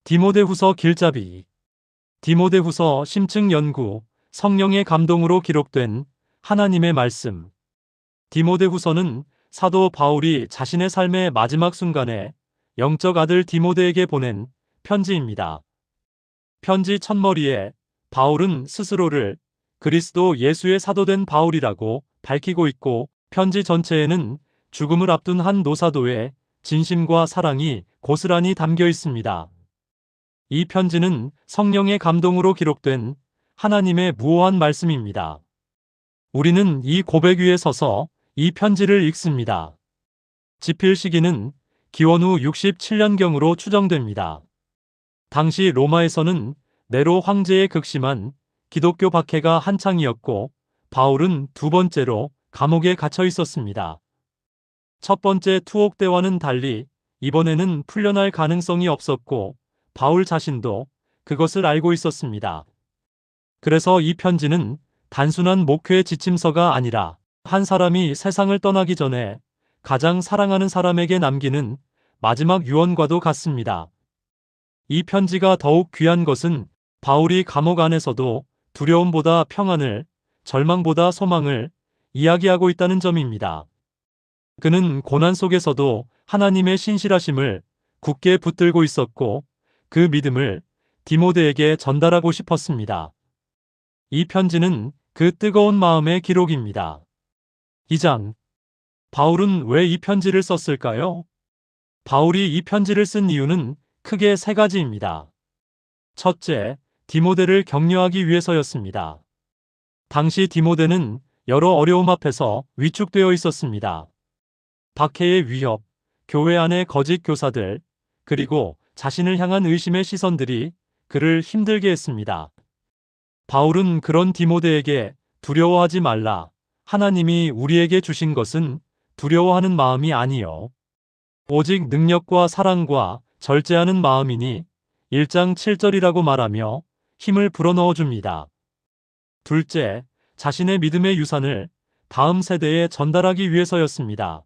디모데후서 길잡이. 디모데후서 심층 연구, 성령의 감동으로 기록된 하나님의 말씀. 디모데후서는 사도 바울이 자신의 삶의 마지막 순간에 영적 아들 디모데에게 보낸 편지입니다. 편지 첫머리에 바울은 스스로를 그리스도 예수의 사도된 바울이라고 밝히고 있고, 편지 전체에는 죽음을 앞둔 한 노사도의 진심과 사랑이 고스란히 담겨 있습니다. 이 편지는 성령의 감동으로 기록된 하나님의 무오한 말씀입니다. 우리는 이 고백 위에 서서 이 편지를 읽습니다. 집필 시기는 기원 후 67년경으로 추정됩니다. 당시 로마에서는 네로 황제의 극심한 기독교 박해가 한창이었고, 바울은 두 번째로 감옥에 갇혀 있었습니다. 첫 번째 투옥 때와는 달리 이번에는 풀려날 가능성이 없었고, 바울 자신도 그것을 알고 있었습니다. 그래서 이 편지는 단순한 목회 지침서가 아니라 한 사람이 세상을 떠나기 전에 가장 사랑하는 사람에게 남기는 마지막 유언과도 같습니다. 이 편지가 더욱 귀한 것은 바울이 감옥 안에서도 두려움보다 평안을, 절망보다 소망을 이야기하고 있다는 점입니다. 그는 고난 속에서도 하나님의 신실하심을 굳게 붙들고 있었고, 그 믿음을 디모데에게 전달하고 싶었습니다. 이 편지는 그 뜨거운 마음의 기록입니다. 2장. 바울은 왜 이 편지를 썼을까요? 바울이 이 편지를 쓴 이유는 크게 세 가지입니다. 첫째, 디모데를 격려하기 위해서였습니다. 당시 디모데는 여러 어려움 앞에서 위축되어 있었습니다. 박해의 위협, 교회 안의 거짓 교사들, 그리고 자신을 향한 의심의 시선들이 그를 힘들게 했습니다. 바울은 그런 디모데에게 두려워하지 말라. 하나님이 우리에게 주신 것은 두려워하는 마음이 아니요, 오직 능력과 사랑과 절제하는 마음이니 1장 7절이라고 말하며 힘을 불어넣어 줍니다. 둘째, 자신의 믿음의 유산을 다음 세대에 전달하기 위해서였습니다.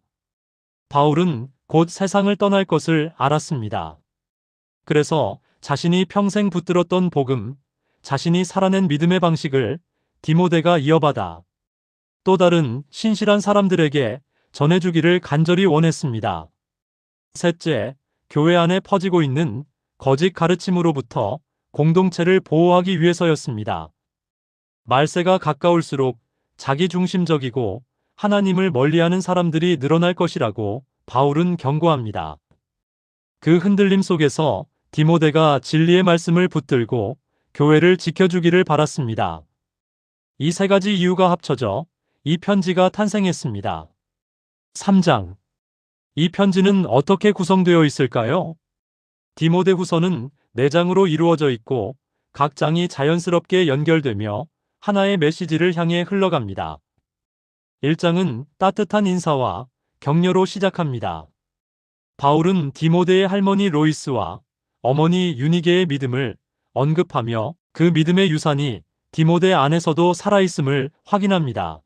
바울은 곧 세상을 떠날 것을 알았습니다. 그래서 자신이 평생 붙들었던 복음, 자신이 살아낸 믿음의 방식을 디모데가 이어받아 또 다른 신실한 사람들에게 전해주기를 간절히 원했습니다. 셋째, 교회 안에 퍼지고 있는 거짓 가르침으로부터 공동체를 보호하기 위해서였습니다. 말세가 가까울수록 자기중심적이고 하나님을 멀리하는 사람들이 늘어날 것이라고 바울은 경고합니다. 그 흔들림 속에서 디모데가 진리의 말씀을 붙들고 교회를 지켜주기를 바랐습니다. 이 세 가지 이유가 합쳐져 이 편지가 탄생했습니다. 3장. 이 편지는 어떻게 구성되어 있을까요? 디모데후서는 4장으로 이루어져 있고, 각 장이 자연스럽게 연결되며 하나의 메시지를 향해 흘러갑니다. 1장은 따뜻한 인사와 격려로 시작합니다. 바울은 디모데의 할머니 로이스와 어머니 유니게의 믿음을 언급하며 그 믿음의 유산이 디모데 안에서도 살아있음을 확인합니다.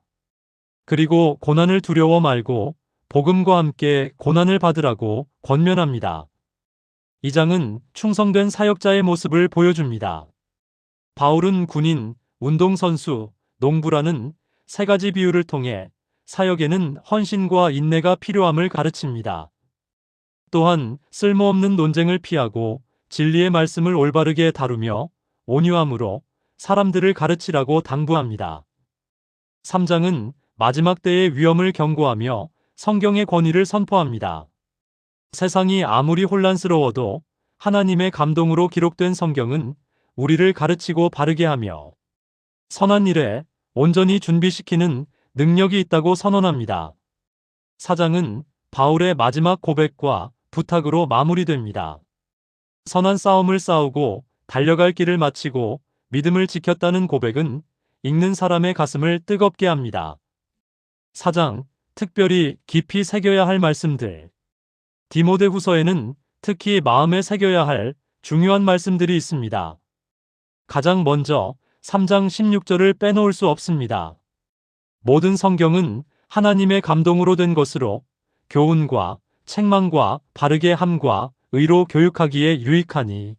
그리고 고난을 두려워 말고 복음과 함께 고난을 받으라고 권면합니다. 2장은 충성된 사역자의 모습을 보여줍니다. 바울은 군인, 운동선수, 농부라는 세 가지 비유를 통해 사역에는 헌신과 인내가 필요함을 가르칩니다. 또한 쓸모없는 논쟁을 피하고 진리의 말씀을 올바르게 다루며 온유함으로 사람들을 가르치라고 당부합니다. 3장은 마지막 때의 위험을 경고하며 성경의 권위를 선포합니다. 세상이 아무리 혼란스러워도 하나님의 감동으로 기록된 성경은 우리를 가르치고 바르게 하며 선한 일에 온전히 준비시키는 능력이 있다고 선언합니다. 4장은 바울의 마지막 고백과 부탁으로 마무리됩니다. 선한 싸움을 싸우고 달려갈 길을 마치고 믿음을 지켰다는 고백은 읽는 사람의 가슴을 뜨겁게 합니다. 4장, 특별히 깊이 새겨야 할 말씀들. 디모데후서에는 특히 마음에 새겨야 할 중요한 말씀들이 있습니다. 가장 먼저 3장 16절을 빼놓을 수 없습니다. 모든 성경은 하나님의 감동으로 된 것으로 교훈과 책망과 바르게 함과 의로 교육하기에 유익하니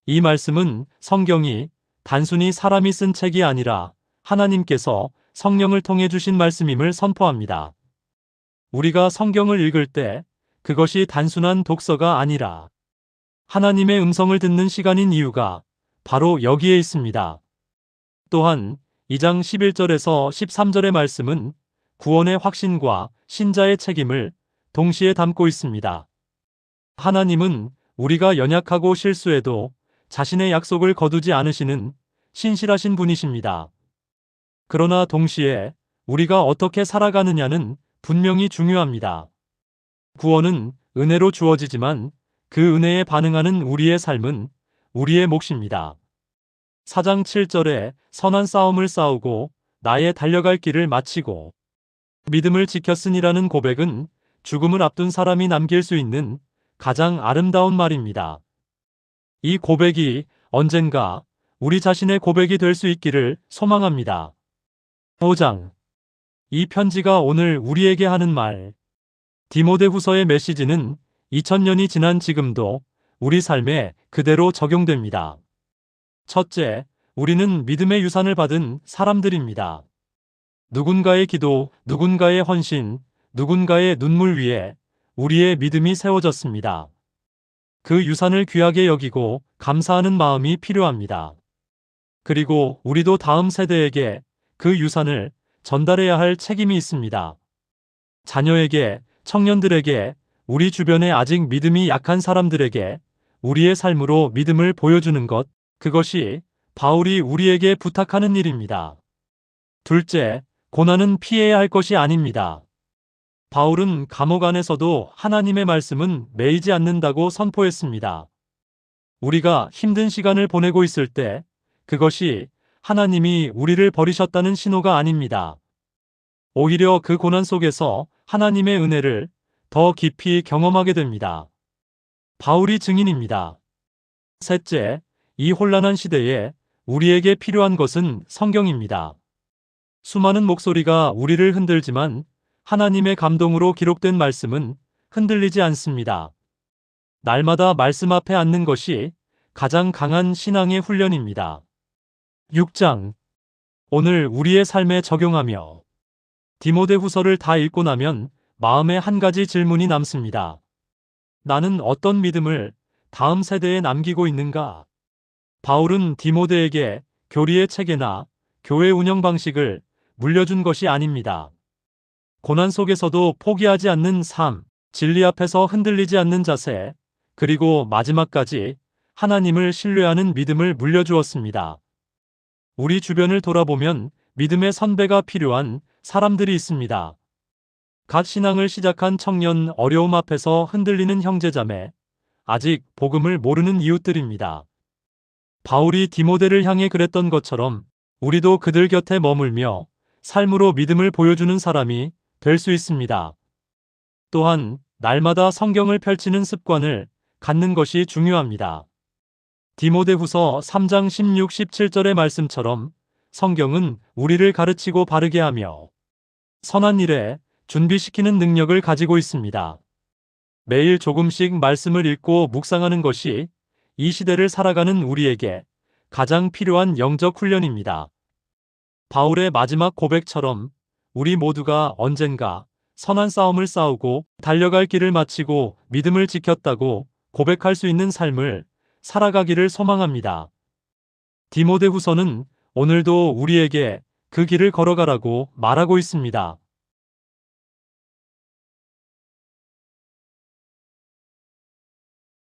이 말씀은 성경이 단순히 사람이 쓴 책이 아니라 하나님께서 성령을 통해 주신 말씀임을 선포합니다. 우리가 성경을 읽을 때 그것이 단순한 독서가 아니라 하나님의 음성을 듣는 시간인 이유가 바로 여기에 있습니다. 또한 2장 11절에서 13절의 말씀은 구원의 확신과 신자의 책임을 동시에 담고 있습니다. 하나님은 우리가 연약하고 실수해도 자신의 약속을 거두지 않으시는 신실하신 분이십니다. 그러나 동시에 우리가 어떻게 살아가느냐는 분명히 중요합니다. 구원은 은혜로 주어지지만 그 은혜에 반응하는 우리의 삶은 우리의 몫입니다. 4장 7절에 선한 싸움을 싸우고 나의 달려갈 길을 마치고 믿음을 지켰으니라는 고백은 죽음을 앞둔 사람이 남길 수 있는 가장 아름다운 말입니다. 이 고백이 언젠가 우리 자신의 고백이 될 수 있기를 소망합니다. 5장. 이 편지가 오늘 우리에게 하는 말. 디모데후서의 메시지는 2000년이 지난 지금도 우리 삶에 그대로 적용됩니다. 첫째, 우리는 믿음의 유산을 받은 사람들입니다. 누군가의 기도, 누군가의 헌신, 누군가의 눈물 위에 우리의 믿음이 세워졌습니다. 그 유산을 귀하게 여기고 감사하는 마음이 필요합니다. 그리고 우리도 다음 세대에게 그 유산을 전달해야 할 책임이 있습니다. 자녀에게, 청년들에게, 우리 주변에 아직 믿음이 약한 사람들에게 우리의 삶으로 믿음을 보여주는 것, 그것이 바울이 우리에게 부탁하는 일입니다. 둘째, 고난은 피해야 할 것이 아닙니다. 바울은 감옥 안에서도 하나님의 말씀은 매이지 않는다고 선포했습니다. 우리가 힘든 시간을 보내고 있을 때 그것이 하나님이 우리를 버리셨다는 신호가 아닙니다. 오히려 그 고난 속에서 하나님의 은혜를 더 깊이 경험하게 됩니다. 바울이 증인입니다. 셋째, 이 혼란한 시대에 우리에게 필요한 것은 성경입니다. 수많은 목소리가 우리를 흔들지만 하나님의 감동으로 기록된 말씀은 흔들리지 않습니다. 날마다 말씀 앞에 앉는 것이 가장 강한 신앙의 훈련입니다. 6장. 오늘 우리의 삶에 적용하며 디모데후서를 다 읽고 나면 마음에 한 가지 질문이 남습니다. 나는 어떤 믿음을 다음 세대에 남기고 있는가? 바울은 디모데에게 교리의 체계나 교회 운영 방식을 물려준 것이 아닙니다. 고난 속에서도 포기하지 않는 삶, 진리 앞에서 흔들리지 않는 자세, 그리고 마지막까지 하나님을 신뢰하는 믿음을 물려주었습니다. 우리 주변을 돌아보면 믿음의 선배가 필요한 사람들이 있습니다. 갓 신앙을 시작한 청년, 어려움 앞에서 흔들리는 형제자매, 아직 복음을 모르는 이웃들입니다. 바울이 디모데를 향해 그랬던 것처럼 우리도 그들 곁에 머물며 삶으로 믿음을 보여주는 사람이 될 수 있습니다. 또한 날마다 성경을 펼치는 습관을 갖는 것이 중요합니다. 디모데후서 3장 16, 17절의 말씀처럼 성경은 우리를 가르치고 바르게 하며 선한 일에 준비시키는 능력을 가지고 있습니다. 매일 조금씩 말씀을 읽고 묵상하는 것이 이 시대를 살아가는 우리에게 가장 필요한 영적 훈련입니다. 바울의 마지막 고백처럼 우리 모두가 언젠가 선한 싸움을 싸우고 달려갈 길을 마치고 믿음을 지켰다고 고백할 수 있는 삶을 살아가기를 소망합니다. 디모데후서는 오늘도 우리에게 그 길을 걸어가라고 말하고 있습니다.